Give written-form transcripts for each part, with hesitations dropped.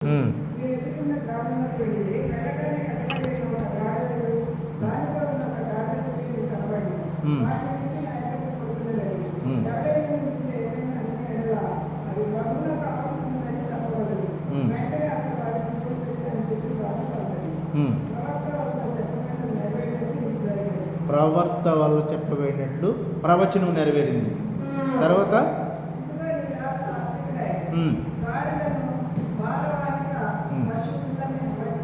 ఉమ్, ఎదుర్కొన్న గ్రామంలోకి వెళ్ళి వెళ్ళగానే కట్టబడి ఉన్న గాడిదలు దానితో ఉన్న ఒక గాడిదలు కనబడి ఉమ్, వాటి నుంచి నా ఎదురు కొడుకున్నది ఉమ్, ఎవడైనా ముందు ఏమైనా అన్ని ఎడల అది ప్రభువుకు కావాల్సిందని చెప్పవలెను. ఉమ్, వెంటనే అతను వాడికి తోలుకెళ్ళి అని చెప్పి బాధపడ్డాడు. ఉమ్. ప్రవక్త వలన చెప్పబడిన నెరవేరినట్టు ఇది జరిగింది. ప్రవర్త వల్ల చెప్పబడినట్లు ప్రవచనం నెరవేరింది. తర్వాత ఇదిగో నీ రాజు సాత్వికుడై ఉమ్, గాడిదను భారవాహిక ఉమ్,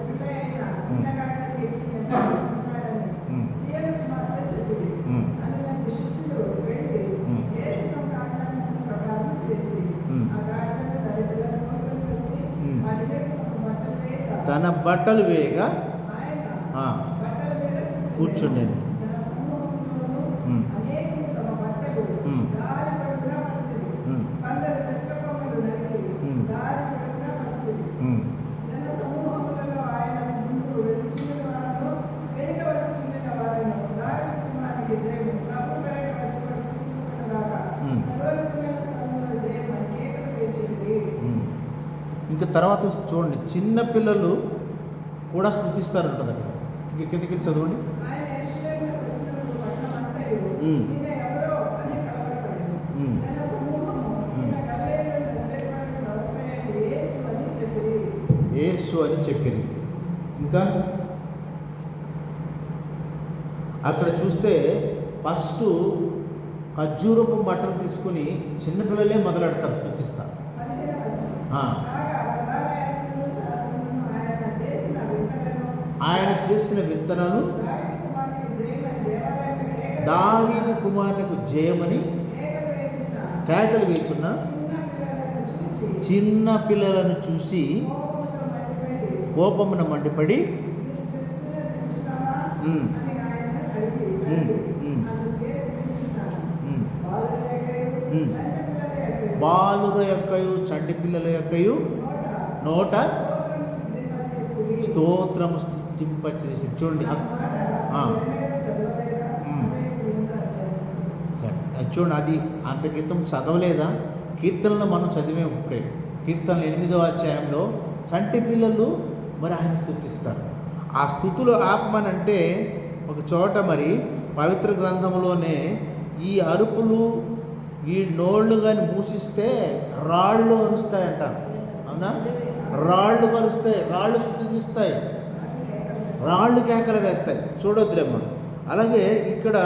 పిల్ల అయిన చిన్న గాడిదను ఎక్కి ఎంచుచున్నాడని ఉమ్, సీయోను కుమార్తె చెప్పింది. ఉమ్, అని దాని శిష్యులు వెళ్ళి ఉమ్, యేసు తమకు ఆజ్ఞాపించిన ప్రకారం చేసి ఉమ్, ఆ గాడిదను దాని పిల్లలను తోలుకొని వచ్చి ఉమ్. వాటి మీద తన బట్టలు వేయగా ఆయన ఆ, బట్టల మీద కూర్చుండెను. జన సమూహంలోనూ ఉమ్, అనేకులు తమ బట్టలు ఉమ్, దారి పొడవునా పరిచింది. ఉమ్, కొందరు చెట్ల కొమ్మలు నరికి ఉమ్, దారి పొడవునా పరిచింది. ఉమ్, జన సమూహములలో ఆయన ముందు వెలుచున్న వారును వెనుక వచ్చుచున్న వారును దావీదు కుమారునికి జయము, ప్రభు పేరిట వచ్చి స్తుతించుకొనుగాక, ఉమ్. సర్వోన్నతమైన స్థలములో జయము అని కేకలు వేసిరి. ఉమ్. ఇంకా తర్వాత చూడండి, చిన్న పిల్లలు కూడా స్తుతిస్తారు ఉంటుంది అక్కడ. ఇంక కిందకి చదవండి. ఆయన యెరూషలేమునకు వచ్చినప్పుడు పట్టణమంతయు ఉమ్, ఈయన ఎవరో అని కలవరపడెను. ఉమ్, జన సమూహము ఈయన గలిలయలో నజరేయుడైన ప్రవక్త అయిన యేసు అని చెప్పిరి. యేసు అని చెప్పింది. ఇంకా అక్కడ చూస్తే ఫస్ట్ ఖర్జూరపు బట్టలు తీసుకుని చిన్నపిల్లలే మొదలెడతారు స్తుతిస్తారు. 15వ వచనం. ఆ, కాగా ప్రధాన యాజకులను శాస్త్రులను ఆయన చేసిన విత్తనాలు దావీదు కుమారునికి జయమని దేవాలయంలో దావీదు కుమారునికి జయమని కేకలు వేయించిన కేకలు వేస్తున్న చిన్న పిల్లలను చూసి చిన్న పిల్లలను చూసి కోపముతో మండిపడి కోపమున మండిపడి మీరు చెప్పుచున్నది వింటున్నావా ఉమ్, అని ఆయనను అడిగి ఉమ్, ఉమ్, అందుకు యేసు వింటున్నాను. ఉమ్. బాలుర యొక్కయు ఉమ్. చంటి పిల్లల యొక్కయు బాలుర యొక్కయు చంటి పిల్లల యొక్కయు నోట స్తోత్రము స్తుతింపచేసి. చూడండి ఆ, ఉమ్. అది చూడండి, అది అంత క్రితం చదవలేదా? కీర్తనలు మనం చదివాం ఇప్పుడే. కీర్తనలు 8వ అధ్యాయంలో సంటి పిల్లలు మరి ఆయన స్తుతిస్తారు. ఆ స్థుతులు ఆపమనంటే ఒక చోట మరి పవిత్ర గ్రంథంలోనే ఈ అరుపులు ఈ నోళ్ళు కానీ మూసిస్తే రాళ్ళు అరుస్తాయంటారు. అవునా? రాళ్ళు కరుస్తాయి, రాళ్ళు స్తుతిస్తాయి, రాళ్ళు కేకలు వేస్తాయి. చూడొద్దురేమో. అలాగే ఇక్కడ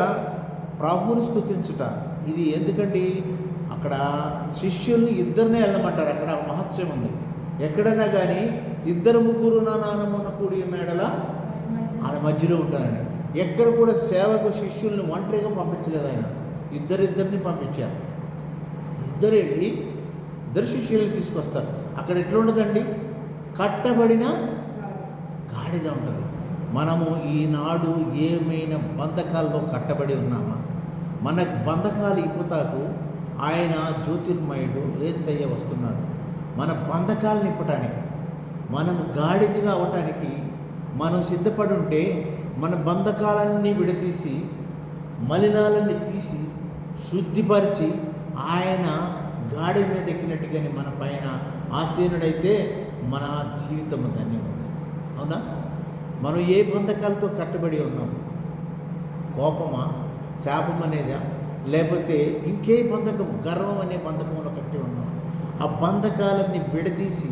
ప్రభువుని స్తుతించుట ఇది ఎందుకండి? అక్కడ శిష్యుల్ని ఇద్దరినే వెళ్ళమంటారు. అక్కడ మహత్యం ఉంది. ఎక్కడైనా కానీ ఇద్దరు ముగ్గురు నా నాన్నమున కూడి ఉన్నాడలా ఆయన మధ్యలో ఉంటానండి. ఎక్కడ కూడా సేవకు శిష్యుల్ని ఒంటరిగా పంపించలేదు ఆయన. ఇద్దరిని పంపించారు. ఇద్దరు వెళ్ళి ఇద్దరు శిష్యుల్ని తీసుకొస్తారు. అక్కడ ఎట్లా ఉండదండి? కట్టబడిన గాడిద ఉంటుంది. మనము ఈనాడు ఏమైనా బంధకాల్లో కట్టబడి ఉన్నామా? మన బంధకాలు ఇప్పుతాకు ఆయన జ్యోతిర్మయుడు యేసయ్య వస్తున్నాడు. మన బంధకాలను ఇప్పటానికి, మనము గాడిదగా అవటానికి మనం సిద్ధపడి ఉంటే మన బంధకాలన్నీ విడతీసి మలినాలన్నీ తీసి శుద్ధిపరిచి ఆయన గాడి మీద ఎక్కినట్టుగానే మన పైన ఆసీనుడైతే మన జీవితం ధన్యమవుతుంది. అవునా? మనం ఏ బంధకాలతో కట్టబడి ఉన్నాం? కోపమా, శాపం అనేదా, లేకపోతే ఇంకే బంధకం, గర్వం అనే బంధకంలో కట్టి ఉన్నాం? ఆ బంధకాలన్నీ విడదీసి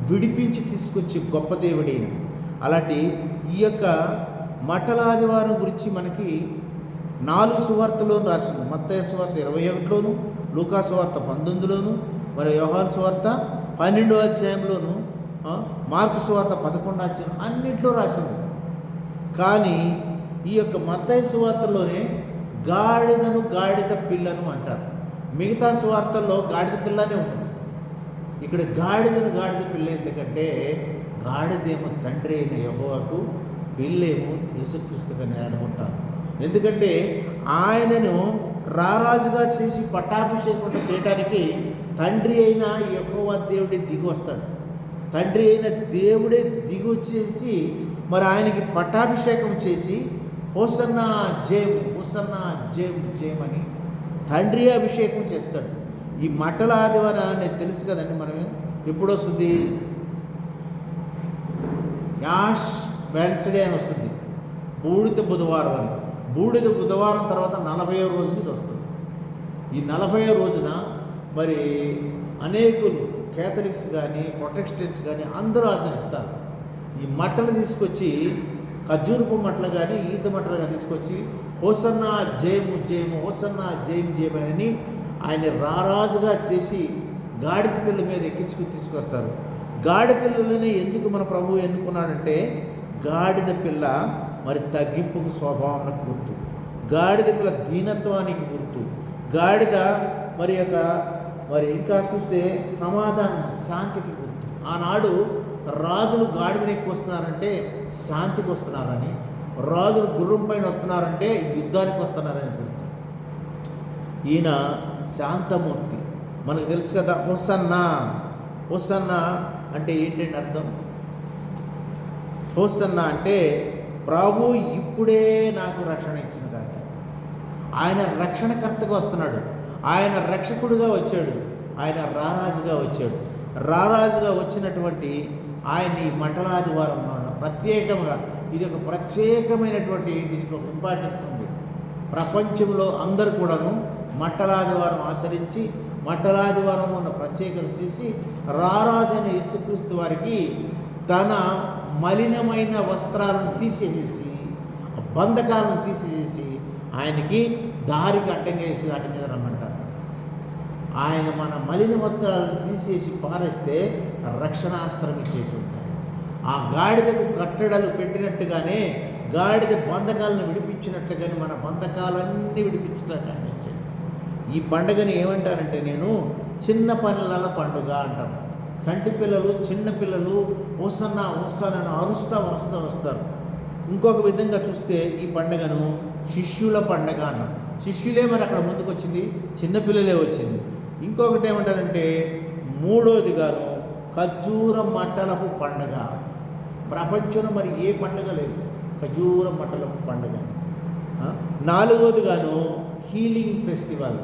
విడిపించి తీసుకొచ్చే గొప్ప దేవుడైన. అలాంటి ఈ యొక్క మట్టల ఆదివారం గురించి మనకి 4 సువార్తలోను రాసింది. మత్తయి సువార్త 21లోను, లూకా సువార్త 19లోను, మరి యోహాను సువార్త 12వ అధ్యాయంలోను, మార్కు సువార్త 11వ అధ్యాయం అన్నింటిలో రాసింది. కానీ ఈ యొక్క మత్తయి సువార్తలోనే గాడిదను గాడిద పిల్లను అంటారు. మిగతా సువార్తల్లో గాడిద పిల్లనే ఉంటుంది. ఇక్కడ గాడిదను గాడిద పిల్ల. ఎందుకంటే గాడిదేమో తండ్రి అయిన యెహోవాకు, పిల్లేమో యేసుక్రీస్తుని అనుకుంటాను. ఎందుకంటే ఆయనను రారాజుగా చేసి పట్టాభిషేకం చేయడానికి తండ్రి అయిన యెహోవా దేవుడే దిగి వస్తాడు. తండ్రి అయిన దేవుడే దిగి వచ్చేసి మరి ఆయనకి పట్టాభిషేకం చేసి హోసన్నా జయం, హోసన్నా జయం జయమని తండ్రి అభిషేకం చేస్తాడు. ఈ మట్టల ఆదివారం అనేది తెలుసు కదండి. మనం ఎప్పుడు వస్తుంది? యాష్ వెన్స్డే అని వస్తుంది, బూడిద బుధవారం అని. బూడిద బుధవారం తర్వాత 40వ రోజున ఇది వస్తుంది. ఈ 40వ రోజున మరి అనేకులు కేథలిక్స్ కానీ ప్రొటెస్టెంట్స్ కానీ అందరూ ఆచరిస్తారు. ఈ మట్టలు తీసుకొచ్చి ఖర్జూరపు మట్టలు కానీ ఈత మట్టలు కానీ తీసుకొచ్చి హోసన్నా జయము జయము, హోసన్నా జయం జయం అని ఆయన రారాజుగా చేసి గాడిద పిల్ల మీద ఎక్కించుకుని తీసుకొస్తారు. గాడిద పిల్లలని ఎందుకు మన ప్రభువు ఎన్నుకున్నాడంటే, గాడిద పిల్ల మరి తగ్గింపుకు స్వభావానికి గుర్తు, గాడిద పిల్ల దీనత్వానికి గుర్తు, గాడిద మరి ఇంకా చూస్తే సమాధానం శాంతికి గుర్తు. ఆనాడు రాజులు గాడిదని ఎక్కువ వస్తున్నారంటే శాంతికి వస్తున్నారని, రాజులు గుర్రం పైన వస్తున్నారంటే యుద్ధానికి వస్తున్నారని గుర్తు. ఈయన శాంతమూర్తి, మనకు తెలుసు కదా. హోసన్నా, హోసన్నా అంటే ఏంటంటే అర్థం? హోసన్నా అంటే ప్రభు ఇప్పుడే నాకు రక్షణ ఇచ్చిన కాక. ఆయన రక్షణకర్తగా వస్తున్నాడు, ఆయన రక్షకుడుగా వచ్చాడు, ఆయన రారాజుగా వచ్చాడు. రారాజుగా వచ్చినటువంటి ఆయన్ని మండలాదివారం ప్రత్యేకంగా, ఇది ఒక ప్రత్యేకమైనటువంటి, దీనికి ఒక ఇంపార్టెన్స్ ఉంది. ప్రపంచంలో అందరూ కూడాను మట్టలాదివారం ఆచరించి మట్టలాదివారం ఉన్న ప్రత్యేకత చేసి రారాజు అయిన యేసుక్రీస్తు వారికి తన మలినమైన వస్త్రాలను తీసేసి, బంధకాలను తీసేసి ఆయనకి దారికి అడ్డంగా వేసి వాటి మీద రమ్మంటారు. ఆయన మన మలిన వస్త్రాలను తీసేసి పారేస్తే రక్షణాస్త్రం ఇచ్చేటువంటి, ఆ గాడిదకు కట్టడలు పెట్టినట్టుగానే గాడిద బంధకాలను విడిపించినట్లుగానే మన బంధకాలన్నీ విడిపించడానికి ఆయన వచ్చాడు. ఈ పండుగని ఏమంటారంటే, నేను చిన్న పనుల పండుగ అంటాను. చంటి పిల్లలు, చిన్న పిల్లలు హోసన్నా హోసన్నా అరుస్తూ వస్తారు. ఇంకొక విధంగా చూస్తే ఈ పండుగను శిష్యుల పండుగ అన్నాం. శిష్యులే మరి అక్కడ ముందుకు వచ్చింది, చిన్నపిల్లలే వచ్చింది. ఇంకొకటి ఏమంటారంటే, మూడోదిగాను ఖర్జూర మట్టలపు పండుగ. ప్రపంచంలో మరి ఏ పండుగ లేదు ఖర్జూర మట్టలపు పండుగ. నాలుగోదిగాను హీలింగ్ ఫెస్టివల్,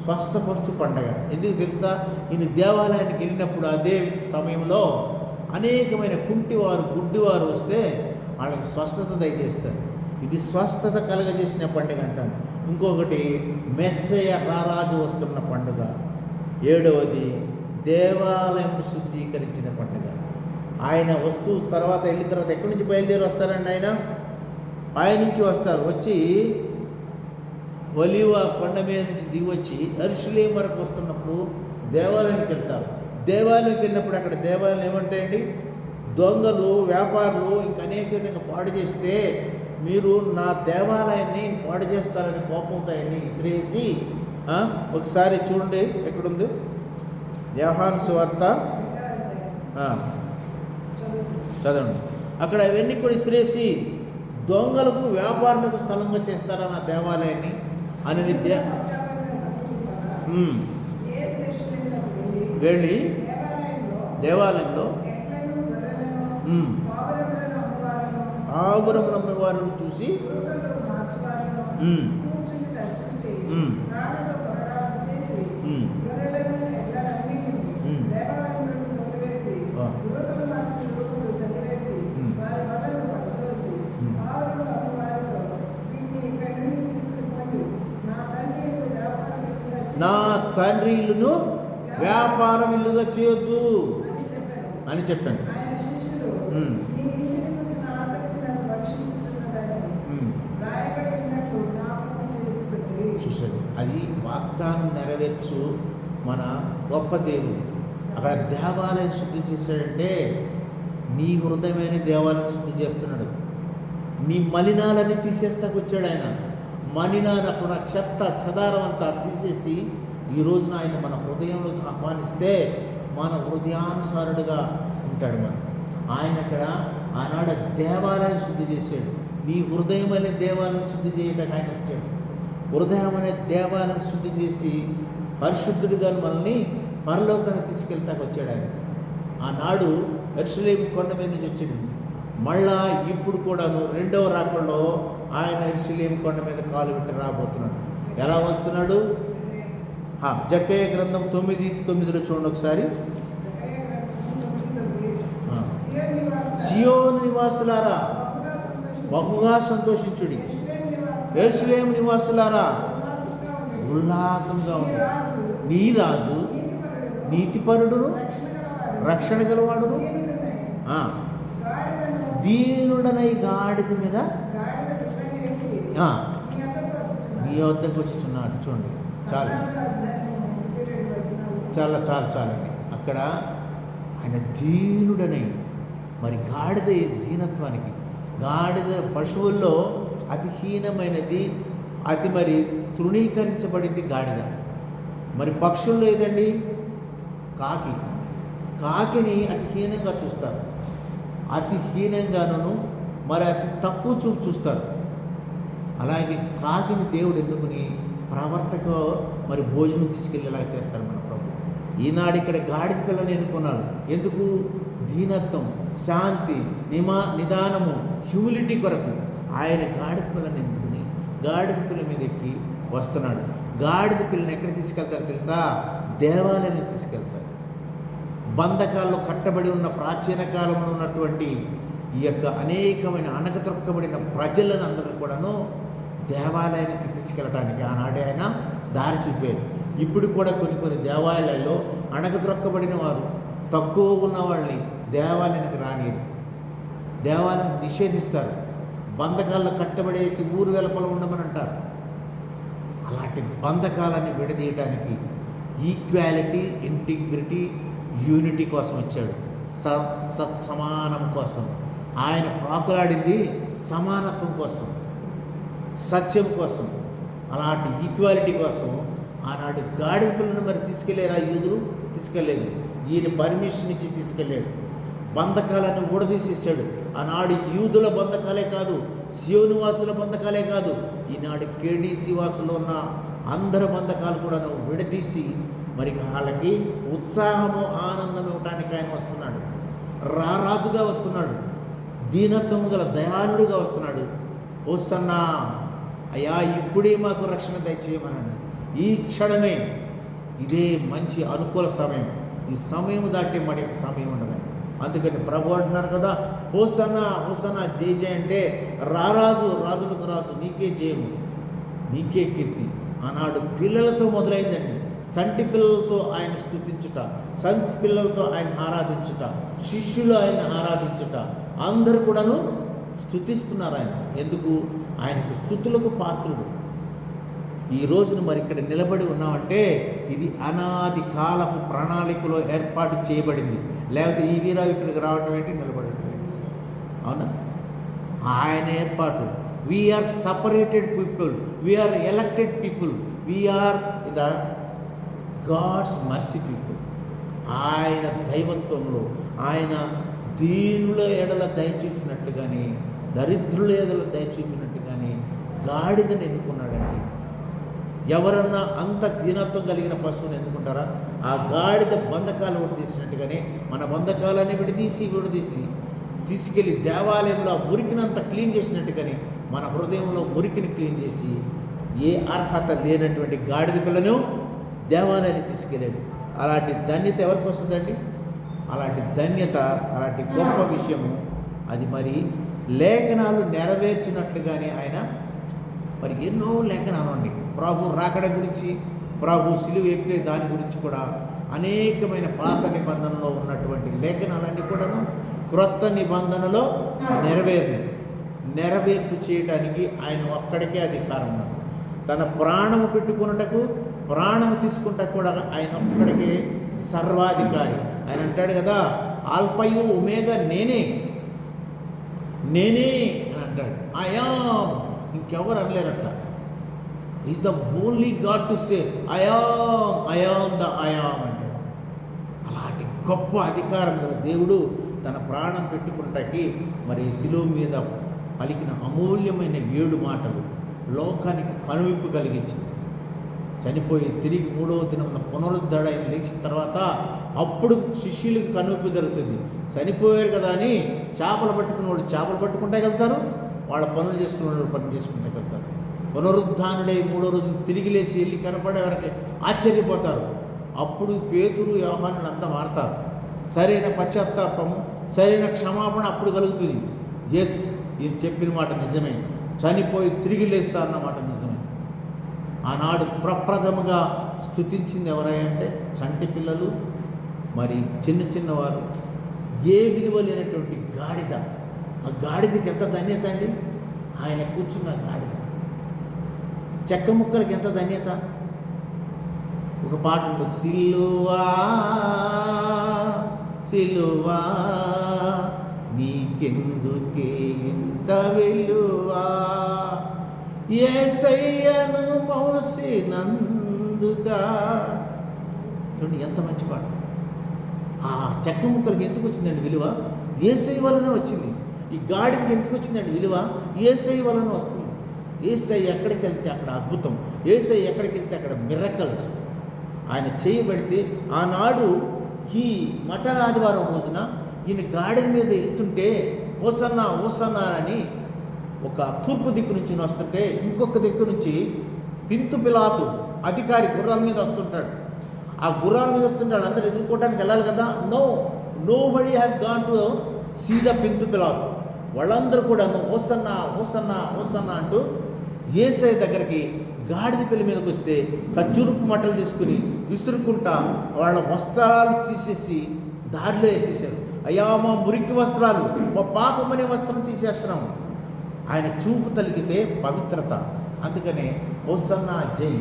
స్వస్థపరచు పండుగ. ఎందుకు తెలుసా? ఈయన దేవాలయానికి వెళ్ళినప్పుడు అదే సమయంలో అనేకమైన కుంటివారు, గుడ్డివారు వస్తే వాళ్ళకి స్వస్థత దయచేస్తారు. ఇది స్వస్థత కలగజేసిన పండుగ అంటారు. ఇంకొకటి మెస్సయ్య రారాజు వస్తున్న పండుగ. ఏడవది దేవాలయం శుద్ధీకరించిన పండుగ. ఆయన వస్తూ తర్వాత వెళ్ళిన తర్వాత ఎక్కడి నుంచి బయలుదేరి వస్తారండి? ఆయన పైనుంచి వస్తారు. వచ్చి ఒలీవ కొండ మీద నుంచి దిగి వచ్చి యెరూషలేము వరకు వస్తున్నప్పుడు దేవాలయానికి వెళ్తారు. దేవాలయానికి వెళ్ళినప్పుడు అక్కడ దేవాలయం ఏమంటాయండి? దొంగలు, వ్యాపారులు ఇంకా అనేక విధంగా పాడు చేస్తే మీరు నా దేవాలయాన్ని పాడు చేస్తారని కోపంతో ఆయన్ని విసిరేసి, ఒకసారి చూడండి ఎక్కడుంది, యోహాను సువార్త చదవండి. అక్కడ అవన్నీ కూడా విసిరేసి దొంగలకు, వ్యాపారులకు స్థలంగా చేస్తారా నా దేవాలయాన్ని అని వెళ్ళి దేవాలయంలో ఆభరణముల వారిని చూసి నా తండ్రి ఇల్లును వ్యాపారం ఇల్లుగా చేయొద్దు అని చెప్పాను. చూసాడు, అది వాగ్దానం నెరవేర్చు మన గొప్ప దేవుడు. అక్కడ దేవాలయం శుద్ధి చేశాడంటే నీ హృదయమైన దేవాలయం శుద్ధి చేస్తున్నాడు. నీ మలినాలన్నీ తీసేస్తాకు వచ్చాడు ఆయన. మలినాలకున్న చెత్త చెదారం అంతా తీసేసి ఈ రోజున ఆయన మన హృదయంలోకి ఆహ్వానిస్తే మన హృదయానుసారుడుగా ఉంటాడు. ఆయన అక్కడ ఆనాడు దేవాలయం శుద్ధి చేశాడు. నీ హృదయం అనే దేవాలయం శుద్ధి చేయడానికి ఆయన వచ్చాడు. హృదయం అనే దేవాలయం శుద్ధి చేసి పరిశుద్ధుడిగా మనల్ని పరలోకానికి తీసుకెళ్తాకు వచ్చాడు ఆయన. ఆనాడు యెరూషలేము కొండ మీద నుంచి వచ్చాడు. మళ్ళా ఇప్పుడు కూడాను రెండవ రాకడలో ఆయన యెరూషలేము కొండ మీద కాలు పెట్టి రాబోతున్నాడు. ఎలా వస్తున్నాడు? జక్కయ్య గ్రంథం 9:9 చూడండి ఒకసారి. సియోను నివాసులారా బహుగా సంతోషించుడి. బహుగా సంతోషించుడి. యెరూషలేము యెరూషలేము నివాసులారా నివాసులారా ఉల్లాసంగా ఉండుడి. ఉల్లాసంగా నీ ఉండు. రాజు నీ రాజు నీతిపరుడును, నీతిపరుడును రక్షణ గలవాడు, రక్షణ గలవాడును దీనుడునై, ఆ, గాడిదను దీనుడనై గాడిద మీద గాడిద గుర్రని ఎక్కి ఆ, నీ వద్దకు వచ్చుచున్నాడు. నీ వద్దకు వచ్చుచున్నాడు. చూడండి చాలు 14వ అధ్యాయము 1-2 వచనాలు. చాలండి. అక్కడ ఆయన దీనుడనై, మరి గాడిద దీనత్వానికి, గాడిద పశువుల్లో అతి హీనమైనది, అతి మరి తృణీకరించబడింది గాడిద. మరి పక్షుల్లో ఏదండి? కాకిని అతి హీనంగా చూస్తారు, అతి హీనంగాను మరి అతి తక్కువ చూపు చూస్తారు. అలాగే కాకిని దేవుడు ఎందుకుని ప్రవర్తక మరి భోజనం తీసుకెళ్ళేలా చేస్తాడు మన ప్రభు. ఈనాడు ఇక్కడ గాడిద పిల్లని ఎన్నుకున్నారు. ఎందుకు? దీనత్వం, శాంతి, నిదానము, హ్యూమిలిటీ కొరకు ఆయన గాడిద పిల్లని ఎందుకుని గాడిద పిల్ల మీద ఎక్కి వస్తున్నాడు. గాడిద పిల్లని ఎక్కడ తీసుకెళ్తాడు తెలుసా? దేవాలయానికి తీసుకెళ్తాడు. బంధకాల్లో కట్టబడి ఉన్న ప్రాచీన కాలంలో ఉన్నటువంటి ఈ యొక్క అనేకమైన అణగతొక్కబడిన ప్రజలను అందరూ కూడాను దేవాలయానికి తీసుకెళ్ళటానికి ఆనాడే ఆయన దారి చూపారు. ఇప్పుడు కూడా కొన్ని దేవాలయాల్లో అణగతొక్కబడిన వారు, తక్కువ ఉన్న వాళ్ళని దేవాలయానికి రానిరు, దేవాలయం నిషేధిస్తారు, బంధకాల్లో కట్టబడేసి ఊరు వెలుపల ఉండమని అంటారు. అలాంటి బంధకాలని విడదీయటానికి ఈక్వాలిటీ, ఇంటిగ్రిటీ, యూనిటీ కోసం వచ్చాడు. సత్సమానం కోసం ఆయన ప్రాకులాడింది, సమానత్వం కోసం, సత్యం కోసం, అలాంటి ఈక్వాలిటీ కోసం. ఆనాడు గాడిద పిల్లను మరి తీసుకెళ్ళారా యూదులు? తీసుకెళ్ళలేదు. ఈయన పర్మిషన్ ఇచ్చి తీసుకెళ్ళాడు. బంధకాలను ఊడదీసేసాడు. ఆనాడు యూదుల బంధకాలే కాదు, సియోను వాసుల బంధకాలే కాదు, ఈనాడు కేడీసీ వాసులో ఉన్న అందరి బంధకాలు కూడా విడదీసి మరి వాళ్ళకి ఉత్సాహము, ఆనందం ఇవ్వటానికి ఆయన వస్తున్నాడు. రారాజుగా వస్తున్నాడు, దీనత్వము గల దయాళుడుగా వస్తున్నాడు. హోసన్నా, అయ్యా ఇప్పుడే మాకు రక్షణ దయచేయమన్నాను. ఈ క్షణమే, ఇదే మంచి అనుకూల సమయం. ఈ సమయం దాటి మరి సమయం ఉండదండి. అందుకని ప్రభు అంటున్నారు కదా, హోసన్నా హోసన్నా, జై జై అంటే రారాజు, రాజులకు రాజు, నీకే జయము, నీకే కీర్తి. ఆనాడు పిల్లలతో మొదలైందండి. సంటి పిల్లలతో ఆయన స్తుతించుట, సంతి పిల్లలతో ఆయన ఆరాధించుట, శిష్యులు ఆయన ఆరాధించుట, అందరూ కూడాను స్తుతిస్తున్నారు ఆయన. ఎందుకు? ఆయనకు స్తుతులకు పాత్రుడు. ఈ రోజున మరి ఇక్కడ నిలబడి ఉన్నామంటే ఇది అనాది కాలపు ప్రణాళికలో ఏర్పాటు చేయబడింది. లేకపోతే ఈ వీరావు ఇక్కడికి రావటం ఏంటి, నిలబడటం ఏంటి? అవునా? ఆయన ఏర్పాటు. We are separated people, we are elected people, we are the God's mercy people. ఆయన దైవత్వంలో, ఆయన దీనుల ఎడల దయచూపినట్లుగానే, దరిద్రుల ఎడల దయచూపినట్టుగానే గాడిదని ఎన్నుకున్నాడండి. ఎవరన్నా అంత దీనత్వం కలిగిన పశువుని ఎన్నుకుంటారా? ఆ గాడిద బంధకాలు విడదీసినట్టుగానే మన బంధకాలన్నీ విడదీసి తీసుకెళ్ళి దేవాలయంలో ఆ మురికినంత క్లీన్ చేసినట్టుగానే మన హృదయంలో మురికిని క్లీన్ చేసి ఏ అర్హత లేనటువంటి గాడిద పిల్లను దేవాలయానికి తీసుకెళ్ళాడు. అలాంటి ధన్యత ఎవరికి వస్తుందండి? అలాంటి ధన్యత, అలాంటి గొప్ప విషయము అది మరి లేఖనాలు నెరవేర్చినట్లుగానే ఆయన మరి ఎన్నో లేఖనాలు అండి. ప్రభు రాకడ గురించి, ప్రభు సిలువ ఎక్కే దాని గురించి కూడా అనేకమైన పాత నిబంధనలో ఉన్నటువంటి లేఖనాలన్నీ కూడాను క్రొత్త నిబంధనలో నెరవేర్పు చేయడానికి ఆయన ఒక్కడికే అధికారం ఉన్నది. తన ప్రాణము పెట్టుకున్నటకు, ప్రాణము తీసుకుంటా కూడా ఆయన ఒక్కడికే సర్వాధికారి. ఆయన అంటాడు కదా, ఆల్ఫాయు ఒమేగా నేనే అని అంటాడు. ఐయామ్, ఇంకెవరు అనలేరు అట్లా. Is the only God to say I'm the I'm అంటాడు. అలాంటి గొప్ప అధికారం గల దేవుడు తన ప్రాణం పెట్టుకుంటాకి మరి శిలువ మీద పలికిన అమూల్యమైన 7 మాటలు లోకానికి కనువిప్పు కలిగించింది. చనిపోయి తిరిగి 3వ దినమున పునరుద్ధరణ లేచిన తర్వాత అప్పుడు శిష్యులకు కనువిప్పు జరుగుతుంది. చనిపోయారు కదా అని చేపలు పట్టుకునే వాళ్ళు చేపలు పట్టుకుంటే వెళ్తారు, వాళ్ళ పనులు చేసుకునే వాళ్ళు పనులు చేసుకుంటే వెళ్తారు. పునరుద్ధానుడై 3వ రోజు తిరిగి లేచి వెళ్ళి కనపడే వరకు ఆశ్చర్యపోతారు. అప్పుడు పేతురు, యోహానులు అంతా మారతారు. సరైన పశ్చాత్తాపము, సరైన క్షమాపణ అప్పుడు కలుగుతుంది. ఎస్, ఈయన చెప్పిన మాట నిజమే, చనిపోయి తిరిగి లేస్తా అన్నమాట నిజమే. ఆనాడు ప్రప్రథముగా స్తుతించింది ఎవరంటే చంటి పిల్లలు, మరి చిన్న చిన్నవారు, ఏ విలువ లేనటువంటి గాడిద. ఆ గాడిదకి ఎంత ధన్యత అండి, ఆయన కూర్చున్న గాడిద. చెక్క ముక్కలకి ఎంత ధన్యత. ఒక పాట ఉంటుంది, సిలువా సిలువా నీకెందుకే ఇంత విలువా, యేసయ్యను మోసినందుగా. చూడండి ఎంత మంచి పాట. ఆ చెక్క ముక్కలకి ఎందుకు వచ్చిందండి విలువ? యేసయ్య వలన వచ్చింది. ఈ గాడిదకి ఎందుకు వచ్చిందండి విలువ? యేసయ్య వలన వస్తుంది. యేసయ్య ఎక్కడికి వెళ్తే అక్కడ అద్భుతం, యేసయ్య ఎక్కడికి వెళ్తే అక్కడ మిరకల్స్. ఆయన చేయబడితే ఆనాడు ఈ మటన్ ఆదివారం రోజున ఈయన గాడిద మీద వెళ్తుంటే ఓసన్నా ఓసన్నా అని ఒక తూర్పు దిక్కు నుంచి వస్తుంటే, ఇంకొక దిక్కు నుంచి పింతు పిలాతు అధికారి గుర్రాల మీద వస్తుంటాడు. ఆ గుర్రాల మీద వస్తుంటాడు, అందరూ ఎదుర్కోవడానికి వెళ్ళాలి కదా. Nobody has gone to see the Pontius Pilate. వాళ్ళందరూ కూడా ఓసన్నా ఓసన్నా ఓసన్నా అంటూ యేసయ్య దగ్గరికి గాడిద పిల్ల మీదకి వస్తే ఖర్జూరపు మట్టలు తీసుకుని విసురుకుంటా వాళ్ళ వస్త్రాలు తీసేసి దారిలో వేసేసారు. అయ్యా, మా మురికి వస్త్రాలు, మా పాపమనే వస్త్రం తీసేస్తున్నాము. ఆయన చూపు తలిగితే పవిత్రత. అందుకనే ఓసన్నా జై,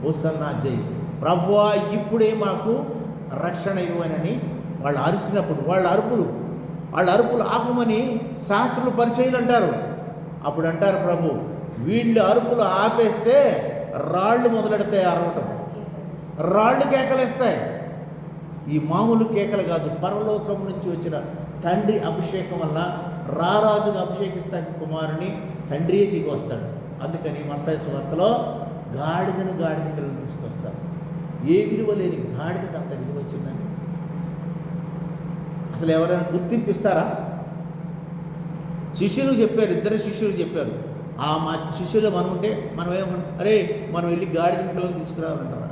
ఓసన్నా జై, ప్రభువా ఇప్పుడే మాకు రక్షణ ఇవ్వనని వాళ్ళు అరిసినప్పుడు వాళ్ళ అరుపులు ఆపమని శాస్త్రులు పరిచయులు అంటారు. అప్పుడు అంటారు, ప్రభు వీళ్ళు అరుపులు ఆపేస్తే రాళ్ళు మొదలెడతాయి అరవటం, రాళ్ళు కేకలేస్తాయి. ఈ మామూలు కేకలు కాదు, పరలోకం నుంచి వచ్చిన తండ్రి అభిషేకం వల్ల రారాజుగా అభిషేకిస్తాడు కుమారుని, తండ్రియే దిగి వస్తాడు. అందుకని మత్తయి సువార్తలో గాడిద పిల్లలు తీసుకొస్తారు. ఏ విలువ లేని గాడిదకి అంత విలువ వచ్చిందండి. అసలు ఎవరైనా గుర్తింపిస్తారా? శిష్యులు చెప్పారు, ఇద్దరు శిష్యులు చెప్పారు. మా శిష్యులు మనం ఉంటే మనం ఏమంటాం, అరే మనం వెళ్ళి గాడిద పిల్లలు తీసుకురావాలంటారా?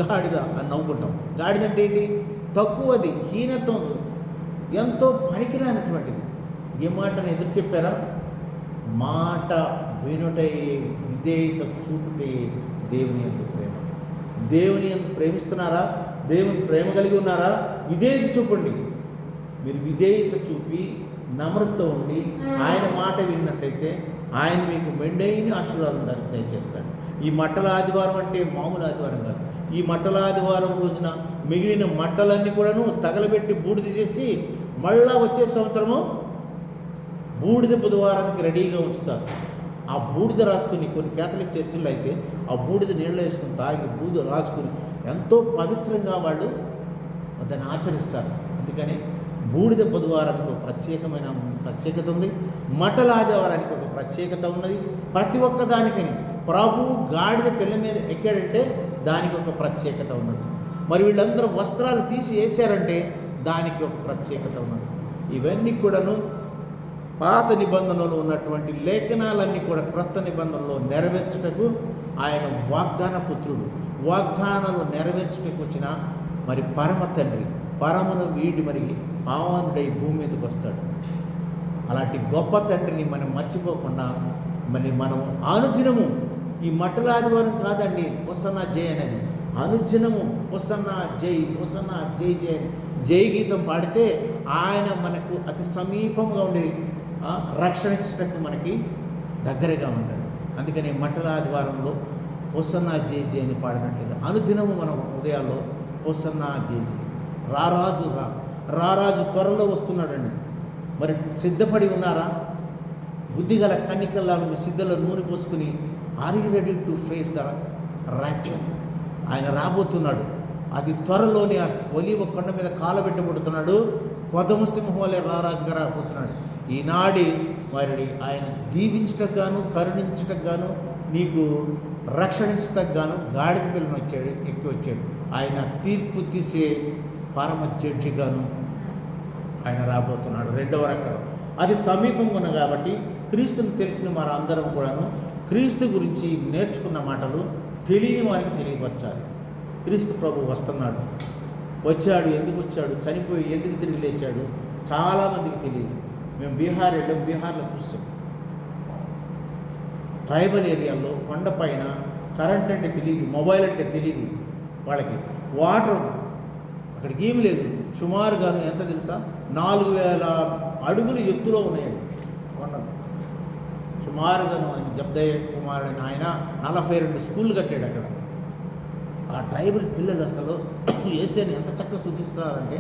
గాడిద అని నవ్వుకుంటాం. గాడిద అంటే ఏంటి? తక్కువది, హీనత్వం, ఎంతో పనికిరానటువంటిది. ఏ మాటను ఎదురు చెప్పారా? మాట వినుటే విధేయత చూపుటే దేవుని యందు ప్రేమ. దేవుని యందు ప్రేమిస్తున్నారా? దేవుని ప్రేమ కలిగి ఉన్నారా? విధేయత చూపండి. మీరు విధేయత చూపి నమ్రత ఉండి ఆయన మాట విన్నట్టయితే ఆయన మీకు మెండైన ఆశీర్వాదం దయచేస్తాడు. ఈ మట్టల ఆదివారం అంటే మామూలు ఆదివారం కాదు. ఈ మట్టల ఆదివారం రోజున మిగిలిన మట్టలన్నీ కూడాను తగలబెట్టి బూడిద చేసి మళ్ళా వచ్చే సంవత్సరము బూడిద బుధవారానికి రెడీగా ఉంచుతారు. ఆ బూడిద రాసుకుని, కొన్ని కేథలిక్ చర్చిల్లో అయితే ఆ బూడిద నీళ్ళు వేసుకుని తాగి బూడిద రాసుకుని ఎంతో పవిత్రంగా వాళ్ళు దాన్ని ఆచరిస్తారు. అందుకని బూడిద బుధవారానికి ఒక ప్రత్యేకత ఉంది, మట్టల ఆదివారానికి ఒక ప్రత్యేకత ఉన్నది. ప్రతి ఒక్క దానికని ప్రభు గాడిద పిల్ల మీద ఎక్కాడంటే దానికి ఒక ప్రత్యేకత ఉన్నది. మరి వీళ్ళందరూ వస్త్రాలు తీసి వేశారంటే దానికి ఒక ప్రత్యేకత ఉన్నది. ఇవన్నీ కూడాను పాత నిబంధనలో ఉన్నటువంటి లేఖనాలన్నీ కూడా క్రొత్త నిబంధనలో నెరవేర్చుటకు ఆయన వాగ్దాన పుత్రుడు. వాగ్దానాలు నెరవేర్చుటకు వచ్చిన మరి పరమ తండ్రి, పరమను వీడి మరి పావనుడై భూమి మీదకి వస్తాడు. అలాంటి గొప్ప తండ్రిని మనం మర్చిపోకుండా మరి మనం అనుదినము, ఈ మట్టల ఆదివారం కాదండి హోసన్నా జై అనేది, అనుదినము హోసన్నా జై, హోసన్నా జై జై అని జై గీతం పాడితే ఆయన మనకు అతి సమీపంగా ఉండి రక్షణ ఇచ్చటకు మనకి దగ్గరగా ఉంటాడు. అందుకని మట్టల ఆదివారంలో హోసన్నా జై జై అని పాడినట్లుగా అనుదినము మనం ఉదయాల్లో హోసన్నా జై జై, రారాజు త్వరలో వస్తున్నాడండి. మరి సిద్ధపడి ఉన్నారా? బుద్ధిగల కన్నికల్లాలు మీ సిద్ధలో నూనె పోసుకుని are you ready to face the rapture? ఆయన రాబోతున్నాడు. అది త్వరలోనే ఆ ఒలీవ కొండ మీద కాలబెట్టబడుతున్నాడు. కొదమ సింహం వలె రారాజుగా రాబోతున్నాడు. ఈనాడి మరి ఆయన దీవించటకు గాను, కరుణించటకు గాను, నీకు రక్షణ ఇచ్చటకు గాను గాడిద పిల్లని ఎక్కి వచ్చాడు. ఆయన తీర్పు తీసే పరమ జడ్జిగాను ఆయన రాబోతున్నాడు. రెండవ రకం అది సమీపంగా ఉన్న కాబట్టి క్రీస్తుని తెలిసిన వారందరం కూడాను క్రీస్తు గురించి నేర్చుకున్న మాటలు తెలియని వారికి తెలియపరచాలి. క్రీస్తు ప్రభు వస్తున్నాడు. వచ్చాడు, ఎందుకు వచ్చాడు, చనిపోయి ఎందుకు తిరిగి లేచాడు, చాలామందికి తెలియదు. మేము బీహార్ వెళ్ళాం, బీహార్లో చూస్తాం. ట్రైబల్ ఏరియాలో కొండపైన కరెంట్ అంటే తెలియదు, మొబైల్ అంటే తెలియదు వాళ్ళకి. వాటర్ అక్కడికి ఏమి లేదు. సుమారుగాను ఎంత తెలుసా, 4000 అడుగులు ఎత్తులో ఉన్నాయి కొండలు. సుమారుగాను ఆయన జబ్దయ్య కుమారుడు ఆయన 42 స్కూళ్ళు కట్టాడు అక్కడ. ఆ ట్రైబల్ పిల్లలు అసలు యేసుని ఎంత చక్కగా శుద్ధిస్తున్నారంటే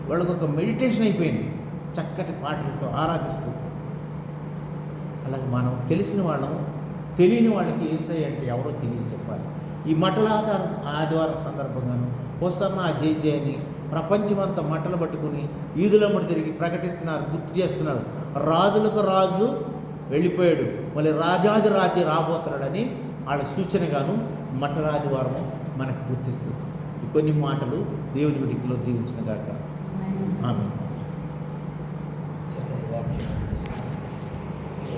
వాళ్ళకు ఒక మెడిటేషన్ అయిపోయింది, చక్కటి పాటలతో ఆరాధిస్తూ. అలాగే మనం తెలిసిన వాళ్ళం, తెలియని వాళ్ళకి యేసయ్య అంటే ఎవరో తెలియదు చెప్పాలి. ఈ మటల ఆదివారం సందర్భంగాను హోసన్నా జై జై అని ప్రపంచమంతా మట్టలు పట్టుకుని ఈదులమ్మడి తిరిగి ప్రకటిస్తున్నారు, గుర్తు చేస్తున్నారు. రాజులకు రాజు వెళ్ళిపోయాడు, మళ్ళీ రాజాది రాజే రాబోతున్నాడని వాళ్ళ సూచనగాను మట్టల ఆదివారము మనకు గుర్తిస్తుంది. ఈ కొన్ని మాటలు దేవుని విడికిలో దీవించిన గాక. ఆమె.